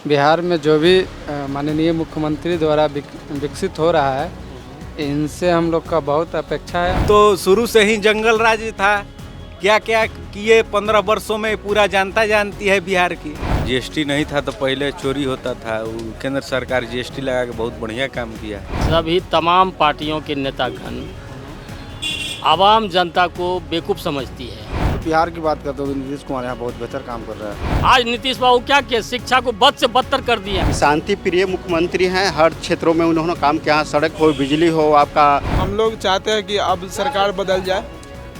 बिहार में जो भी माननीय मुख्यमंत्री द्वारा विकसित हो रहा है, इनसे हम लोग का बहुत अपेक्षा है। तो शुरू से ही जंगल राज था, क्या क्या किए 15 वर्षों में पूरा जनता जानती है बिहार की। जीएसटी नहीं था तो पहले चोरी होता था, केंद्र सरकार जीएसटी लगा के बहुत बढ़िया काम किया। सभी तमाम पार्टियों के नेतागण आवाम जनता को बेवकूफ़ समझती है। बिहार की बात करते हो, नीतीश कुमार यहाँ बहुत बेहतर काम कर रहा है। आज नीतीश बाबू क्या किया, शिक्षा को बद से बदतर कर दिया। शांति प्रिय मुख्यमंत्री हैं, हर क्षेत्रों में उन्होंने काम किया, सड़क हो, बिजली हो, आपका। हम लोग चाहते हैं कि अब सरकार बदल जाए,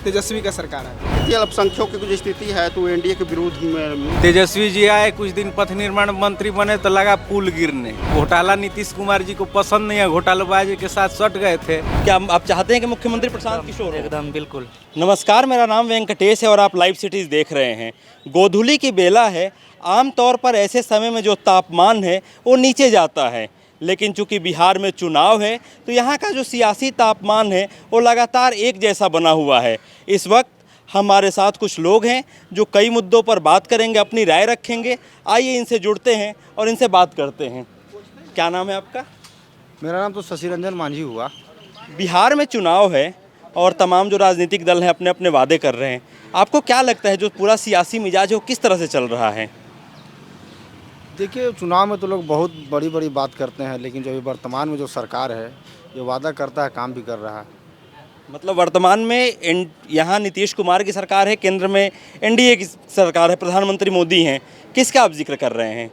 तेजस्वी का सरकार है। अल्पसंख्यकों की जो स्थिति है तो एनडीए के विरुद्ध में तेजस्वी जी आए, कुछ दिन पथ निर्माण मंत्री बने तो लगा पुल गिरने। घोटाला नीतीश कुमार जी को पसंद नहीं है, घोटालाबाजी के साथ सट गए थे। क्या आप चाहते हैं कि मुख्यमंत्री प्रशांत किशोर हो? एकदम बिल्कुल। नमस्कार, मेरा नाम वेंकटेश है और आप लाइव सिटीज़ देख रहे हैं। गोधूली की बेला है। आमतौर पर ऐसे समय में जो तापमान है वो नीचे जाता है, लेकिन चूंकि बिहार में चुनाव है तो यहाँ का जो सियासी तापमान है वो लगातार एक जैसा बना हुआ है। इस वक्त हमारे साथ कुछ लोग हैं जो कई मुद्दों पर बात करेंगे, अपनी राय रखेंगे। आइए इनसे जुड़ते हैं और इनसे बात करते हैं। क्या नाम है आपका? मेरा नाम तो शशि रंजन मांझी हुआ। बिहार में चुनाव है और तमाम जो राजनीतिक दल हैं अपने अपने वादे कर रहे हैं। आपको क्या लगता है जो पूरा सियासी मिजाज है वो किस तरह से चल रहा है? देखिए, चुनाव में तो लोग बहुत बड़ी बड़ी बात करते हैं, लेकिन जो वर्तमान में जो सरकार है ये वादा करता है, काम भी कर रहा है। मतलब वर्तमान में यहाँ नीतीश कुमार की सरकार है, केंद्र में एनडीए की सरकार है, प्रधानमंत्री मोदी हैं। किसका आप जिक्र कर रहे हैं?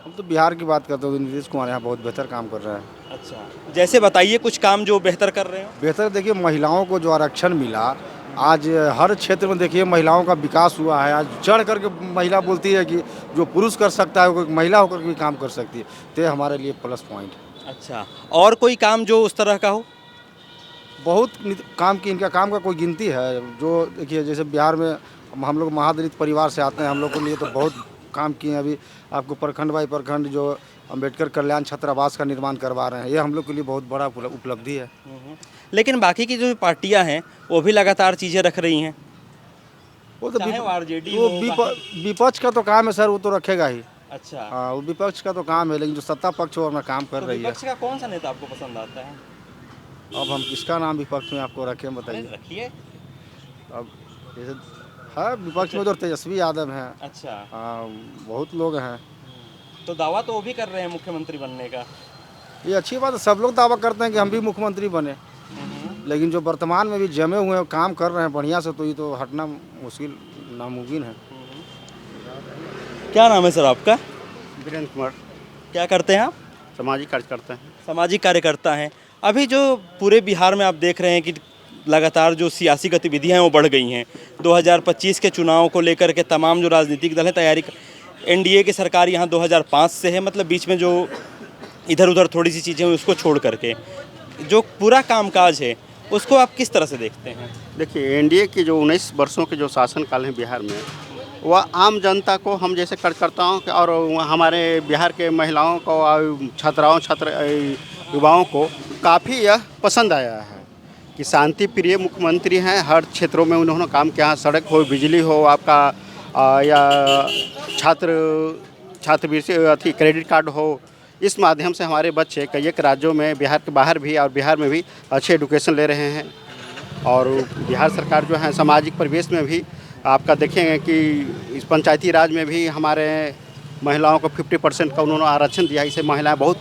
हम तो बिहार की बात करते हो, नीतीश कुमार यहाँ बहुत बेहतर काम कर रहा है। अच्छा, जैसे बताइए कुछ काम जो बेहतर कर रहे हो। बेहतर देखिए, महिलाओं को जो आरक्षण मिला, आज हर क्षेत्र में देखिए महिलाओं का विकास हुआ है। आज चढ़ करके महिला बोलती है कि जो पुरुष कर सकता है वो महिला होकर भी काम कर सकती है, तो ये हमारे लिए प्लस पॉइंट है। अच्छा, और कोई काम जो उस तरह का हो? बहुत काम की, इनका काम का कोई गिनती है। जो देखिए, जैसे बिहार में हम लोग महादलित परिवार से आते हैं, हम लोग के लिए तो बहुत काम किए हैं। अभी आपको प्रखंड बाई प्रखंड जो अंबेडकर कल्याण छात्रावास का निर्माण करवा रहे हैं, ये हम लोग के लिए बहुत बड़ा उपलब्धि है। लेकिन बाकी की जो पार्टियां हैं वो भी लगातार चीज़ें रख रही हैं। वो तो आरजेडी विपक्ष का तो काम है सर, वो तो रखेगा ही। अच्छा, हाँ, वो विपक्ष का तो काम है, लेकिन जो सत्ता पक्ष वो अपना काम कर रही है। विपक्ष का कौन सा नेता आपको पसंद आता है? अब हम किसका नाम विपक्ष में आपको रखें, बताइए। रखिए। अब जैसे हाँ, विपक्ष में तो तेजस्वी यादव हैं। अच्छा, हाँ, बहुत लोग हैं। तो दावा तो वो भी कर रहे हैं मुख्यमंत्री बनने का। ये अच्छी बात है, सब लोग दावा करते हैं कि हम भी मुख्यमंत्री बने, लेकिन जो वर्तमान में भी जमे हुए हैं, काम कर रहे हैं बढ़िया से, तो ये तो हटना मुश्किल, नामुमकिन है। क्या नाम है सर आपका? वीरेंद्र कुमार। क्या करते हैं आप? सामाजिक कार्य करते हैं। सामाजिक कार्यकर्ता हैं। अभी जो पूरे बिहार में आप देख रहे हैं कि लगातार जो सियासी गतिविधियां हैं वो बढ़ गई हैं। 2025 के चुनाव को लेकर के तमाम जो राजनीतिक दल हैं तैयारी, एनडीए की सरकार यहाँ 2005 से है, मतलब बीच में जो इधर उधर थोड़ी सी चीज़ें हुई उसको छोड़ करके जो पूरा कामकाज है उसको आप किस तरह से देखते हैं? देखिए, एनडीए के जो 19 वर्षों के जो शासनकाल है बिहार में, वह आम जनता को, हम जैसे कार्यकर्ताओं के और हमारे बिहार के महिलाओं को, छात्राओं युवाओं को काफ़ी यह पसंद आया है कि शांति प्रिय मुख्यमंत्री हैं। हर क्षेत्रों में उन्होंने काम किया, सड़क हो, बिजली हो, आपका या छात्रवृत्ति क्रेडिट कार्ड हो। इस माध्यम से हमारे बच्चे कई एक राज्यों में, बिहार के बाहर भी और बिहार में भी अच्छे एडुकेशन ले रहे हैं। और बिहार सरकार जो है सामाजिक परिवेश में भी आपका देखेंगे कि इस पंचायती राज में भी हमारे महिलाओं को 50% का उन्होंने आरक्षण दिया। इससे महिलाएं बहुत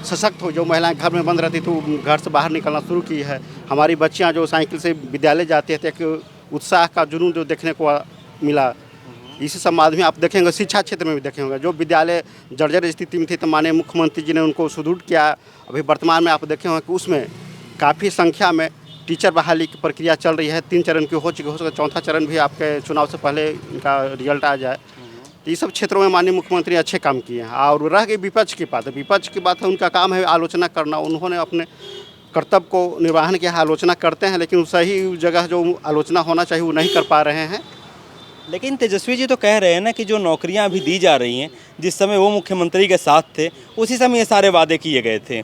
सशक्त हो। जो महिलाएं घर में बंद रहती तो घर से बाहर निकलना शुरू की है। हमारी बच्चियां जो साइकिल से विद्यालय जाती है तो एक उत्साह का जुनून जो देखने को मिला। इसी समाज में आप देखेंगे, शिक्षा क्षेत्र में भी देखेंगे, जो विद्यालय जर्जर स्थिति में थी तो माननीय मुख्यमंत्री जी ने उनको सुदृढ़ किया। अभी वर्तमान में आप देखेंगे कि उसमें काफ़ी संख्या में टीचर बहाली की प्रक्रिया चल रही है। 3 चरण की हो चुकी, हो सकता है चौथा चरण भी आपके चुनाव से पहले इनका रिजल्ट आ जाए। तो ये सब क्षेत्रों में माननीय मुख्यमंत्री अच्छे काम किए हैं। और रह गई विपक्ष की बात, विपक्ष की बात है, उनका काम है आलोचना करना। उन्होंने अपने कर्तव्य को निर्वहन किया, आलोचना करते हैं, लेकिन सही जगह जो आलोचना होना चाहिए वो नहीं कर पा रहे हैं। लेकिन तेजस्वी जी तो कह रहे हैं ना कि जो नौकरियां अभी दी जा रही हैं, जिस समय वो मुख्यमंत्री के साथ थे उसी समय ये सारे वादे किए गए थे।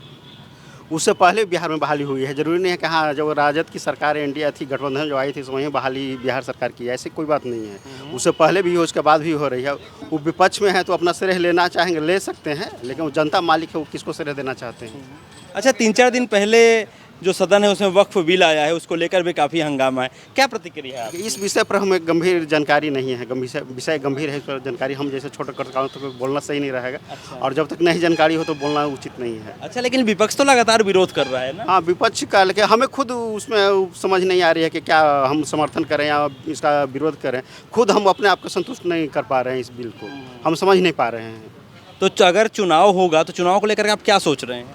उससे पहले बिहार में बहाली हुई है। जरूरी नहीं है कि हाँ जब राजद की सरकार इंडिया थी, गठबंधन जो आई थी, वहीं बहाली बिहार सरकार की है, ऐसी कोई बात नहीं है। उससे पहले भी हो, उसके बाद भी हो रही है। वो विपक्ष में है तो अपना श्रेय लेना चाहेंगे, ले सकते हैं, लेकिन वो जनता मालिक है, वो किसको श्रेय देना चाहते हैं। अच्छा, 3-4 दिन पहले जो सदन है उसमें वक्फ बिल आया है, उसको लेकर भी काफ़ी हंगामा है, क्या प्रतिक्रिया है आपकी? इस विषय पर हमें गंभीर जानकारी नहीं है, विषय गंभीर है, इस पर जानकारी हम जैसे छोटे पत्रकारों तो बोलना सही नहीं रहेगा। और जब तक नहीं जानकारी हो तो बोलना उचित नहीं है। अच्छा, लेकिन विपक्ष तो लगातार विरोध कर रहा है ना? हाँ, विपक्ष का, लेकिन हमें खुद उसमें समझ नहीं आ रही है कि क्या हम समर्थन करें या इसका विरोध करें। खुद हम अपने आप को संतुष्ट नहीं कर पा रहे हैं, इस बिल को हम समझ नहीं पा रहे हैं। तो अगर चुनाव होगा तो चुनाव को लेकर आप क्या सोच रहे हैं?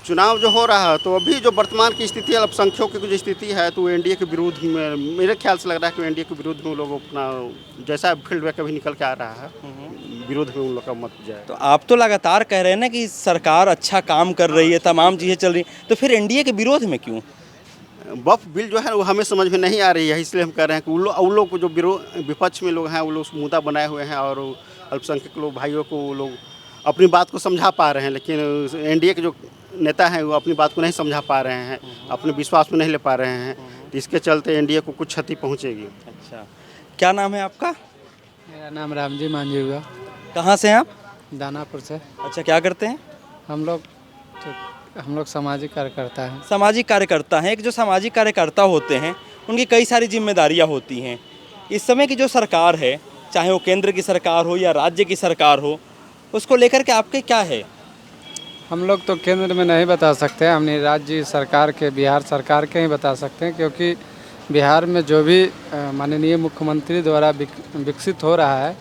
चुनाव जो हो रहा है तो अभी जो वर्तमान की स्थिति है, अल्पसंख्यकों की जो स्थिति है, तो एनडीए के विरुद्ध में मेरे ख्याल से लग रहा है कि एनडीए के विरुद्ध में लोग अपना जैसा फील्ड में कभी निकल के आ रहा है, विरोध में उन लोग का मत जाए। तो आप तो लगातार कह रहे हैं ना कि सरकार अच्छा काम कर रही है, तमाम चीज़ें चल रही हैं, तो फिर एनडीए के विरोध में क्यों? वक्फ बिल जो है वो हमें समझ में नहीं आ रही है, इसलिए हम कह रहे हैं कि उन लोग को जो विपक्ष में लोग हैं, वो लोग मुद्दा बनाए हुए हैं और अल्पसंख्यक लोग भाइयों को वो लोग अपनी बात को समझा पा रहे हैं, लेकिन एनडीए के जो नेता हैं वो अपनी बात को नहीं समझा पा रहे हैं, अपने विश्वास में नहीं ले पा रहे हैं, तो इसके चलते एनडीए को कुछ क्षति पहुंचेगी। अच्छा, क्या नाम है आपका? मेरा नाम रामजी मांझी हुआ, कहाँ से हैं आप? दानापुर से। अच्छा, क्या करते हैं? हम लोग सामाजिक कार्यकर्ता हैं। सामाजिक कार्यकर्ता हैं। एक जो सामाजिक कार्यकर्ता होते हैं उनकी कई सारी जिम्मेदारियां होती हैं। इस समय की जो सरकार है, चाहे वो केंद्र की सरकार हो या राज्य की सरकार हो, उसको लेकर के आपके क्या है? हम लोग तो केंद्र में नहीं बता सकते, हमने राज्य सरकार के, बिहार सरकार के ही बता सकते हैं, क्योंकि बिहार में जो भी माननीय मुख्यमंत्री द्वारा विकसित हो रहा है,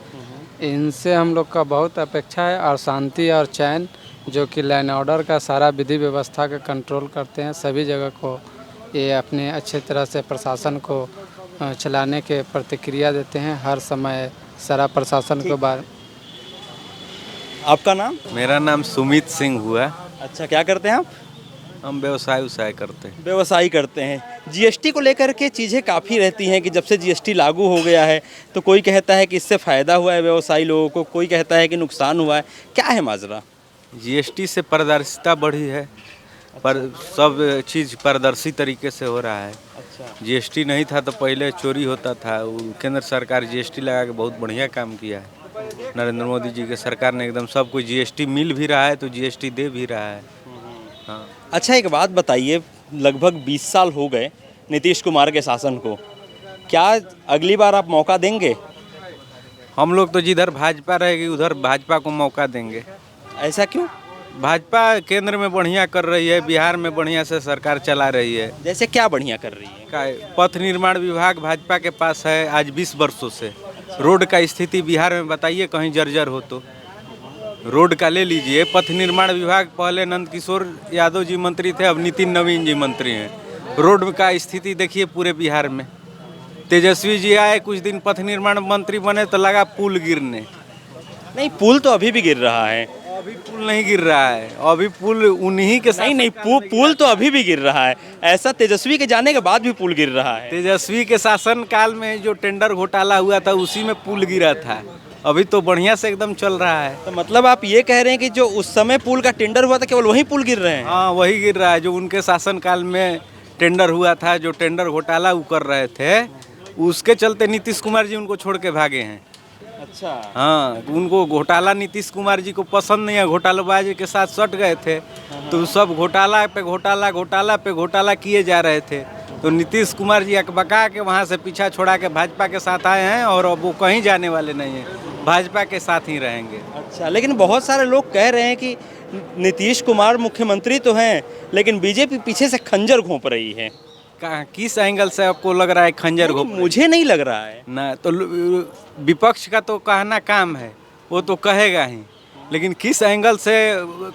इनसे हम लोग का बहुत अपेक्षा है। और शांति और चैन, जो कि लॉ एंड ऑर्डर का सारा विधि व्यवस्था का कंट्रोल करते हैं, सभी जगह को ये अपने अच्छे तरह से प्रशासन को चलाने के प्रतिक्रिया देते हैं हर समय सारा प्रशासन के बारे। आपका नाम? मेरा नाम सुमित सिंह हुआ। अच्छा, क्या करते हैं आप? हम व्यवसाय करते हैं। व्यवसायी करते हैं। जीएसटी को लेकर के चीज़ें काफ़ी रहती हैं कि जब से जीएसटी लागू हो गया है तो कोई कहता है कि इससे फ़ायदा हुआ है व्यवसायी लोगों को, कोई कहता है कि नुकसान हुआ है, क्या है माजरा? जीएसटी से पारदर्शिता बढ़ी है, पर सब चीज़ पारदर्शी तरीके से हो रहा है। अच्छा, जीएसटी नहीं था तो पहले चोरी होता था। केंद्र सरकार जीएसटी लगा के बहुत बढ़िया काम किया है। नरेंद्र मोदी जी के सरकार ने एकदम सबको जीएसटी मिल भी रहा है तो जीएसटी दे भी रहा है। हाँ। अच्छा, एक बात बताइए, लगभग 20 साल हो गए नीतीश कुमार के शासन को, क्या अगली बार आप मौका देंगे? हम लोग तो जिधर भाजपा रहेगी उधर भाजपा को मौका देंगे। ऐसा क्यों? भाजपा केंद्र में बढ़िया कर रही है, बिहार में बढ़िया से सरकार चला रही है। जैसे क्या बढ़िया कर रही है? पथ निर्माण विभाग भाजपा के पास है आज 20 वर्षों से। रोड का स्थिति बिहार में बताइए, कहीं जर्जर हो तो रोड का ले लीजिए। पथ निर्माण विभाग पहले नंद किशोर यादव जी मंत्री थे, अब नितिन नवीन जी मंत्री हैं। रोड का स्थिति देखिए पूरे बिहार में। तेजस्वी जी आए, कुछ दिन पथ निर्माण मंत्री बने तो लगा पुल गिरने। नहीं, पुल तो अभी भी गिर रहा है। अभी पुल नहीं गिर रहा है, अभी पुल उन्हीं के साथ। नहीं, पुल तो अभी भी गिर रहा है। ऐसा तेजस्वी के जाने के बाद भी पुल गिर रहा है। तेजस्वी के शासन काल में जो टेंडर घोटाला हुआ था उसी में पुल गिरा था। अभी तो बढ़िया से एकदम चल रहा है। तो मतलब आप ये कह रहे हैं कि जो उस समय पुल का टेंडर हुआ था केवल वही पुल गिर रहे हैं? हाँ, वही गिर रहा है जो उनके शासन काल में टेंडर हुआ था, जो टेंडर घोटाला वो कर रहे थे, उसके चलते नीतीश कुमार जी उनको छोड़ के भागे हैं। अच्छा, हाँ, उनको घोटाला नीतीश कुमार जी को पसंद नहीं है, घोटालाबाजी के साथ सट गए थे, तो सब घोटाला पे घोटाला किए जा रहे थे। तो नीतीश कुमार जी अकबका के वहाँ से पीछा छोड़ा के भाजपा के साथ आए हैं और अब वो कहीं जाने वाले नहीं हैं, भाजपा के साथ ही रहेंगे। अच्छा, लेकिन बहुत सारे लोग कह रहे हैं कि नीतीश कुमार मुख्यमंत्री तो हैं लेकिन बीजेपी पीछे से खंजर घोंप रही है। किस एंगल से आपको लग रहा है खंजर घोंप? मुझे नहीं लग रहा है ना, तो विपक्ष का तो कहना काम है, वो तो कहेगा ही, लेकिन किस एंगल से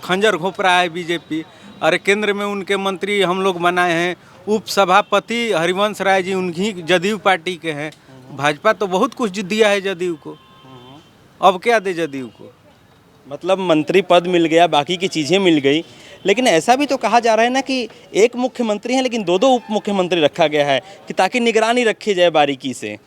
खंजर घोंप रहा है बीजेपी? अरे केंद्र में उनके मंत्री हम लोग बनाए हैं, उप सभापति हरिवंश राय जी उनकी जदयू पार्टी के हैं। भाजपा तो बहुत कुछ दिया है जदयू को, अब क्या दे जदयू को? मतलब मंत्री पद मिल गया, बाकी की चीज़ें मिल गई, लेकिन ऐसा भी तो कहा जा रहा है ना कि एक मुख्यमंत्री है लेकिन दो उप मुख्यमंत्री रखा गया है कि ताकि निगरानी रखी जाए बारीकी से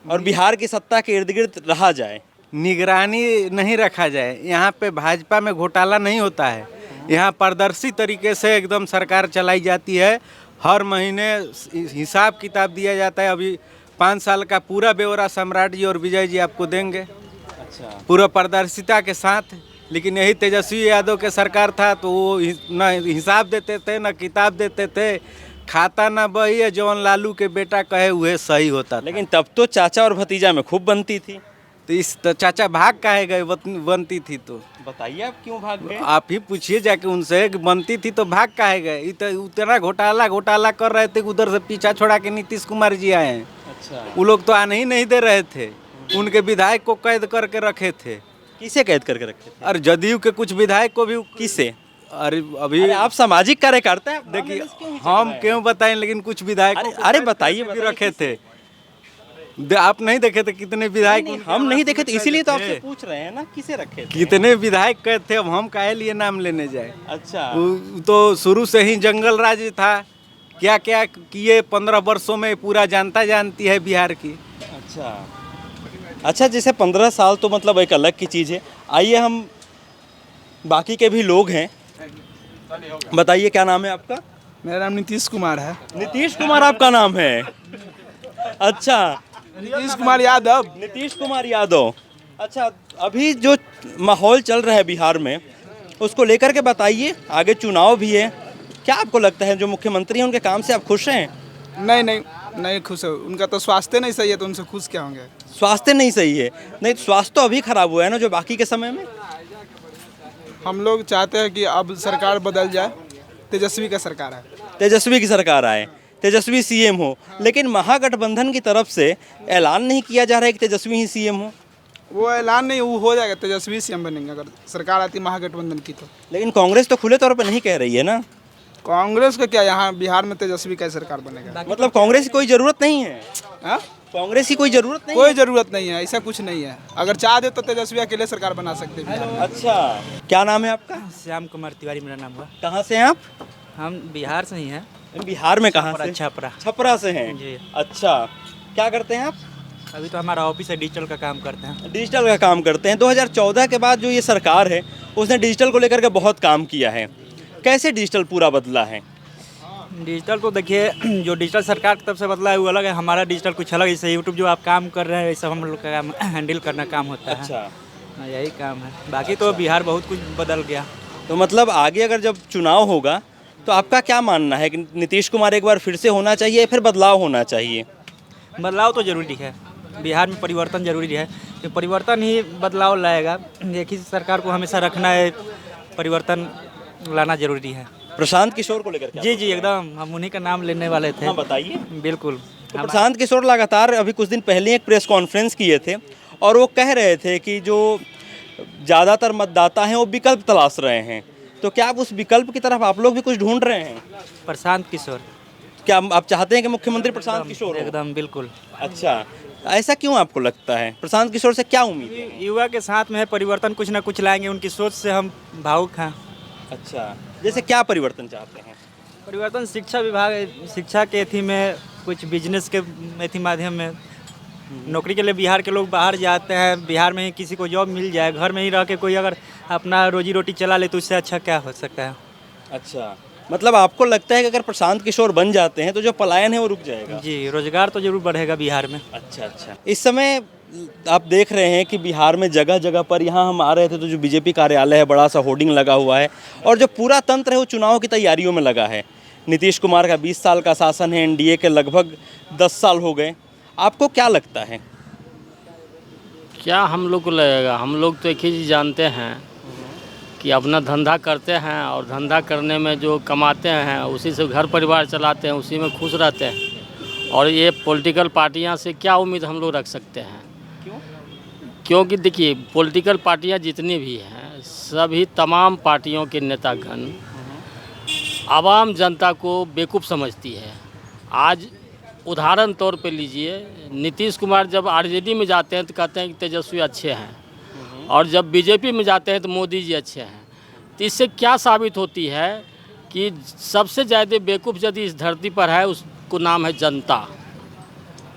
और बिहार की सत्ता के इर्द गिर्द रहा जाए। निगरानी नहीं रखा जाए, यहाँ पे भाजपा में घोटाला नहीं होता है, यहाँ पारदर्शी तरीके से एकदम सरकार चलाई जाती है। हर महीने हिसाब किताब दिया जाता है। अभी 5 साल का पूरा ब्यौरा सम्राट जी और विजय जी आपको देंगे, अच्छा, पूरा पारदर्शिता के साथ। लेकिन यही तेजस्वी यादव के सरकार था तो वो न हिसाब देते थे न किताब देते थे, खाता ना बही है, जवन लालू के बेटा कहे हुए सही होता था। लेकिन तब तो चाचा और भतीजा में खूब बनती थी। तो चाचा भाग काहे गए बनती थी तो? बताइए आप क्यों भाग गए? आप ही पूछिए जाके उनसे कि बनती थी तो भाग काहे गए। ये तो उतना घोटाला कर रहे थे कि उधर से पीछा छोड़ा के नीतीश कुमार जी आए हैं। अच्छा, वो लोग तो आने ही नहीं दे रहे थे, उनके विधायक को कैद करके रखे थे। किसे कैद करके रखे थे? और जदयू के कुछ विधायक को भी। किसे? अरे अभी अरे आप सामाजिक कार्यकर्ता हैं, देखिए हम क्यों बताएं, लेकिन कुछ विधायकों को अरे कैद बताइए, करके भी बताइए रखे थे। आप नहीं देखे थे कितने विधायक? हम नहीं देखे थे, इसीलिए तो आपसे थे। पूछ रहे हैं ना, किसे रखे थे? कितने विधायक कैद थे, अब हम काहे लिए नाम लेने जाए। अच्छा, वो तो शुरू से ही जंगल राज था। क्या क्या किए 15 वर्षों में पूरा जनता जानती है बिहार की। अच्छा, जैसे 15 साल तो मतलब एक अलग की चीज़ है। आइए हम बाकी के भी लोग हैं, बताइए क्या नाम है आपका? मेरा नाम नीतीश कुमार है। नीतीश कुमार आपका नाम है? अच्छा, नीतीश कुमार यादव। नीतीश कुमार यादव। अच्छा, अभी जो माहौल चल रहा है बिहार में उसको लेकर के बताइए। आगे चुनाव भी है, क्या आपको लगता है जो मुख्यमंत्री हैं उनके काम से आप खुश हैं? नहीं खुश हो, उनका तो स्वास्थ्य नहीं सही है तो उनसे खुश क्या होंगे। स्वास्थ्य नहीं सही है? नहीं, स्वास्थ्य तो अभी खराब हुआ है ना जो बाकी के समय में। हम लोग चाहते हैं कि अब सरकार बदल जाए, तेजस्वी का सरकार है। तेजस्वी की सरकार आए, तेजस्वी सीएम हो, लेकिन महागठबंधन की तरफ से ऐलान नहीं किया जा रहा है कि तेजस्वी ही सीएम हो। वो ऐलान नहीं, वो हो जाएगा, तेजस्वी सीएम बनेंगे अगर सरकार आती महागठबंधन की तो। लेकिन कांग्रेस तो खुले तौर पर नहीं कह रही है ना। कांग्रेस का क्या, यहाँ बिहार में तेजस्वी का सरकार बनेगा। मतलब कांग्रेस की कोई जरूरत नहीं है? हाँ? कांग्रेस की कोई जरूरत नहीं कोई जरूरत नहीं है, ऐसा कुछ नहीं है। अगर चाह दे तो तेजस्वी अकेले सरकार बना सकते हैं बिहार में। अच्छा, क्या नाम है आपका? श्याम कुमार तिवारी मेरा नाम हुआ। कहाँ से हैं आप? हम बिहार से ही हैं। बिहार में कहाँ से? छपरा। छपरा से हैं? जी। अच्छा, क्या करते हैं आप? अभी तो हमारा ऑफिस है, डिजिटल का काम करते हैं। डिजिटल का काम करते हैं। 2014 के बाद जो ये सरकार है उसने डिजिटल को लेकर के बहुत काम किया है। कैसे डिजिटल पूरा बदला है? डिजिटल तो देखिए, जो डिजिटल सरकार की तरफ से बदला है वो अलग है, हमारा डिजिटल कुछ अलग है। जैसे यूट्यूब जो आप काम कर रहे हैं, ये सब हम लोग का काम हैंडल करना काम होता है। अच्छा, हाँ, यही काम है। बाकी तो बिहार बहुत कुछ बदल गया। तो मतलब आगे अगर जब चुनाव होगा तो आपका क्या मानना है कि नीतीश कुमार एक बार फिर से होना चाहिए या फिर बदलाव होना चाहिए? बदलाव तो जरूरी है, बिहार में परिवर्तन जरूरी है। कि परिवर्तन ही बदलाव लाएगा। एक ही सरकार को हमेशा रखना है, परिवर्तन लाना जरूरी है। प्रशांत किशोर को लेकर जी एकदम, हम उन्हीं का नाम लेने वाले थे। हाँ, बताइए। बिल्कुल। तो प्रशांत किशोर लगातार अभी कुछ दिन पहले एक प्रेस कॉन्फ्रेंस किए थे और वो कह रहे थे कि जो ज़्यादातर मतदाता हैं वो विकल्प तलाश रहे हैं। तो क्या आप उस विकल्प की तरफ आप लोग भी कुछ ढूंढ रहे हैं? प्रशांत किशोर। क्या आप चाहते हैं कि मुख्यमंत्री प्रशांत किशोर हो? एकदम बिल्कुल। अच्छा, ऐसा क्यों आपको लगता है? प्रशांत किशोर से क्या उम्मीद है? युवा के साथ में है, परिवर्तन कुछ ना कुछ लाएंगे, उनकी सोच से हम भावुक हैं। अच्छा, जैसे क्या परिवर्तन चाहते हैं? परिवर्तन शिक्षा विभाग, शिक्षा के एथी में, कुछ बिजनेस के एथी माध्यम में। नौकरी के लिए बिहार के लोग बाहर जाते हैं, बिहार में ही किसी को जॉब मिल जाए, घर में ही रह के कोई अगर अपना रोजी रोटी चला ले तो उससे अच्छा क्या हो सकता है। अच्छा, मतलब आपको लगता है कि अगर प्रशांत किशोर बन जाते हैं तो जो पलायन है वो रुक जाएगा? जी, रोजगार तो जरूर बढ़ेगा बिहार में। अच्छा, इस समय आप देख रहे हैं कि बिहार में जगह जगह पर, यहाँ हम आ रहे थे तो जो बीजेपी कार्यालय है बड़ा सा होर्डिंग लगा हुआ है और जो पूरा तंत्र है वो चुनाव की तैयारियों में लगा है। नीतीश कुमार का 20 साल का शासन है, एनडीए के लगभग 10 साल हो गए। आपको क्या लगता है? क्या हम लोग को लगेगा? हम लोग तो एक ही चीज़ जानते हैं कि अपना धंधा करते हैं और धंधा करने में जो कमाते हैं उसी से घर परिवार चलाते हैं, उसी में खुश रहते हैं। और ये पॉलिटिकल पार्टियां से क्या उम्मीद हम लोग रख सकते हैं? क्योंकि देखिए, पॉलिटिकल पार्टियां जितनी भी हैं, सभी तमाम पार्टियों के नेतागण आवाम जनता को बेवकूफ़ समझती है। आज उदाहरण तौर पे लीजिए, नीतीश कुमार जब आरजेडी में जाते हैं तो कहते हैं कि तेजस्वी अच्छे हैं, और जब बीजेपी में जाते हैं तो मोदी जी अच्छे हैं। तो इससे क्या साबित होती है कि सबसे ज़्यादा बेवकूफ़ यदि इस धरती पर है उसको नाम है जनता।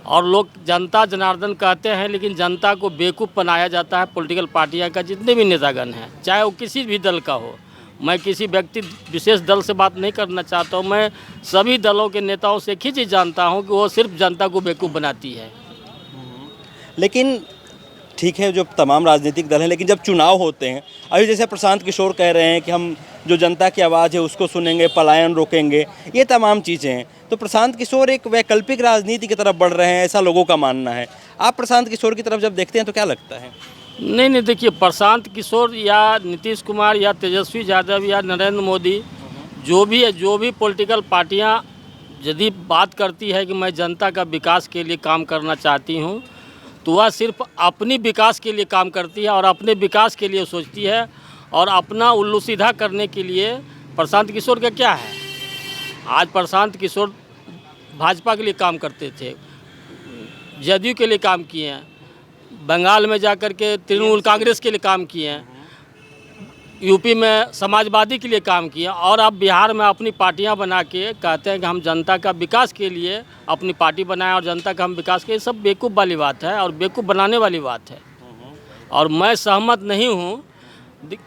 और लोग जनता जनार्दन कहते हैं, लेकिन जनता को बेवकूफ़ बनाया जाता है। पॉलिटिकल पार्टियां का जितने भी नेतागण हैं, चाहे वो किसी भी दल का हो, मैं किसी व्यक्ति विशेष दल से बात नहीं करना चाहता हूँ। मैं सभी दलों के नेताओं से एक ही चीज़ जानता हूँ कि वो सिर्फ जनता को बेवकूफ़ बनाती है। लेकिन ठीक है, जो तमाम राजनीतिक दल हैं, लेकिन जब चुनाव होते हैं, अभी जैसे प्रशांत किशोर कह रहे हैं कि हम जो जनता की आवाज़ है उसको सुनेंगे, पलायन रोकेंगे, ये तमाम चीज़ें हैं, तो प्रशांत किशोर एक वैकल्पिक राजनीति की तरफ बढ़ रहे हैं, ऐसा लोगों का मानना है। आप प्रशांत किशोर की तरफ जब देखते हैं तो क्या लगता है? नहीं, देखिए, प्रशांत किशोर या नीतीश कुमार या तेजस्वी यादव या नरेंद्र मोदी, जो भी है, जो भी पॉलिटिकल पार्टियां यदि बात करती है कि मैं जनता का विकास के लिए काम करना चाहती हूं, तो वह सिर्फ अपनी विकास के लिए काम करती है और अपने विकास के लिए सोचती है, और अपना उल्लू सीधा करने के लिए प्रशांत किशोर का क्या है। आज प्रशांत किशोर भाजपा के लिए काम करते थे, जदयू के लिए काम किए हैं, बंगाल में जाकर के तृणमूल कांग्रेस के लिए काम किए हैं, यूपी में समाजवादी के लिए काम किए, और अब बिहार में अपनी पार्टियां बना के कहते हैं कि हम जनता का विकास के लिए अपनी पार्टी बनाएं और जनता का हम विकास के, सब बेवकूफ़ वाली बात है और बेवकूफ़ बनाने वाली बात है, और मैं सहमत नहीं हूं।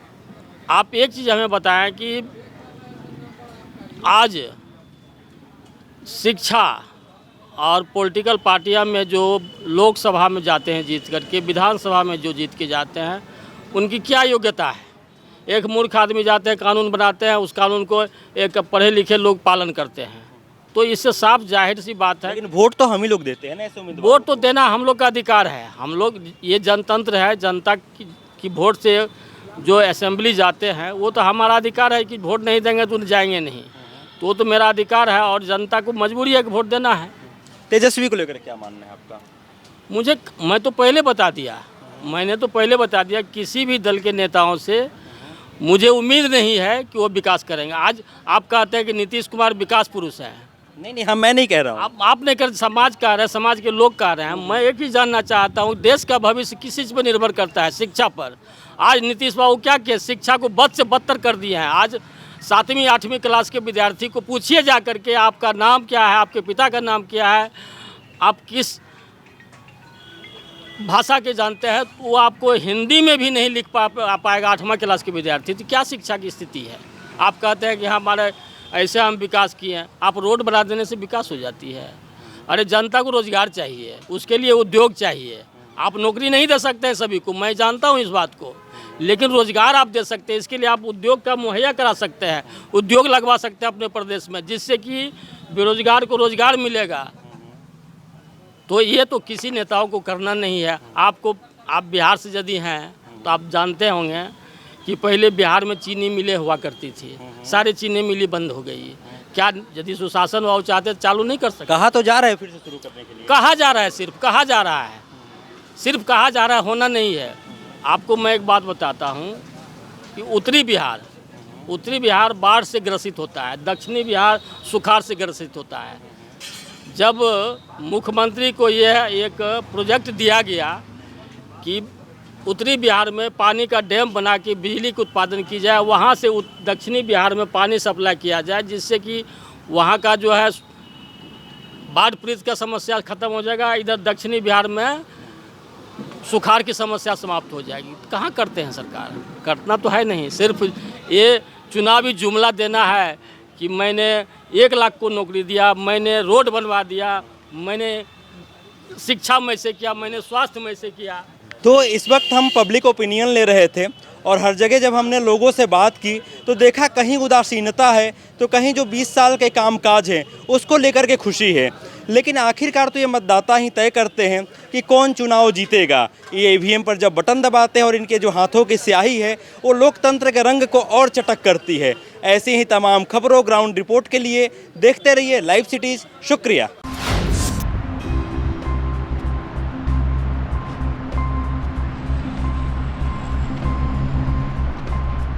आप एक चीज़ हमें बताएं कि आज शिक्षा और पॉलिटिकल पार्टियां में जो लोकसभा में जाते हैं जीत करके, विधानसभा में जो जीत के जाते हैं, उनकी क्या योग्यता है। एक मूर्ख आदमी जाते हैं, कानून बनाते हैं, उस कानून को एक पढ़े लिखे लोग पालन करते हैं, तो इससे साफ जाहिर सी बात है। लेकिन वोट तो हम ही लोग देते हैं ना, ऐसे उम्मीदवार वोट तो देना हम लोग का अधिकार है। हम लोग, ये जनतंत्र है, जनता की वोट से जो असेंबली जाते हैं वो तो हमारा अधिकार है कि वोट नहीं देंगे तो जाएंगे नहीं, तो वो तो मेरा अधिकार है और जनता को मजबूरी है कि वोट देना है। तेजस्वी को लेकर क्या मानना है आपका? मैं तो पहले बता दिया, मैंने तो पहले बता दिया, किसी भी दल के नेताओं से मुझे उम्मीद नहीं है कि वो विकास करेंगे। आज आप कहते हैं कि नीतीश कुमार विकास पुरुष है। नहीं, हम मैं नहीं कह रहा हूँ, आप नहीं कर, समाज कह रहे हैं, समाज के लोग कह रहे हैं। मैं एक ही जानना चाहता हूँ, देश का भविष्य किस चीज़ पर निर्भर करता है? शिक्षा पर। आज नीतीश बाबू क्या किए? शिक्षा को बद से बदतर कर दिए हैं। आज 7वीं 8वीं क्लास के विद्यार्थी को पूछिए जा करके, आपका नाम क्या है, आपके पिता का नाम क्या है, आप किस भाषा के जानते हैं, तो वो आपको हिंदी में भी नहीं लिख पाएगा 8वां क्लास के विद्यार्थी। तो क्या शिक्षा की स्थिति है? आप कहते हैं कि हमारे ऐसे हम विकास किए हैं। आप रोड बना देने से विकास हो जाती है? अरे जनता को रोजगार चाहिए, उसके लिए उद्योग चाहिए। आप नौकरी नहीं दे सकते हैं सभी को, मैं जानता हूँ इस बात को, लेकिन रोजगार आप दे सकते हैं। इसके लिए आप उद्योग का मुहैया करा सकते हैं, उद्योग लगवा सकते हैं अपने प्रदेश में, जिससे कि बेरोजगार को रोजगार मिलेगा। तो ये तो किसी नेताओं को करना नहीं है। आप बिहार से यदि हैं तो आप जानते होंगे कि पहले बिहार में चीनी मिलें हुआ करती थी, सारी चीनी मिलें बंद हो गई। क्या यदि सुशासन वो चाहते चालू नहीं कर सकते? कहा तो जा रहा है फिर से शुरू करने के लिए। कहा जा रहा है, सिर्फ कहा जा रहा है, सिर्फ कहा जा रहा है, होना नहीं है। आपको मैं एक बात बताता हूँ कि उत्तरी बिहार बाढ़ से ग्रसित होता है, दक्षिणी बिहार सुखाड़ से ग्रसित होता है। जब मुख्यमंत्री को यह एक प्रोजेक्ट दिया गया कि उत्तरी बिहार में पानी का डैम बना के बिजली का उत्पादन की जाए, वहाँ से दक्षिणी बिहार में पानी सप्लाई किया जाए, जिससे कि वहाँ का जो है बाढ़ पीड़ित का समस्या ख़त्म हो जाएगा, इधर दक्षिणी बिहार में सुखाड़ की समस्या समाप्त हो जाएगी। कहाँ करते हैं सरकार? करना तो है नहीं, सिर्फ ये चुनावी जुमला देना है कि मैंने 1 लाख को नौकरी दिया, मैंने रोड बनवा दिया, मैंने शिक्षा में से किया, मैंने स्वास्थ्य में से किया। तो इस वक्त हम पब्लिक ओपिनियन ले रहे थे और हर जगह जब हमने लोगों से बात की तो देखा कहीं उदासीनता है तो कहीं जो 20 साल के कामकाज हैं उसको लेकर के खुशी है। लेकिन आखिरकार तो ये मतदाता ही तय करते हैं कि कौन चुनाव जीतेगा। ये ईवीएम पर जब बटन दबाते हैं और इनके जो हाथों की स्याही है वो लोकतंत्र के रंग को और चटक करती है। ऐसी ही तमाम खबरों ग्राउंड रिपोर्ट के लिए देखते रहिए लाइव सिटीज़। शुक्रिया।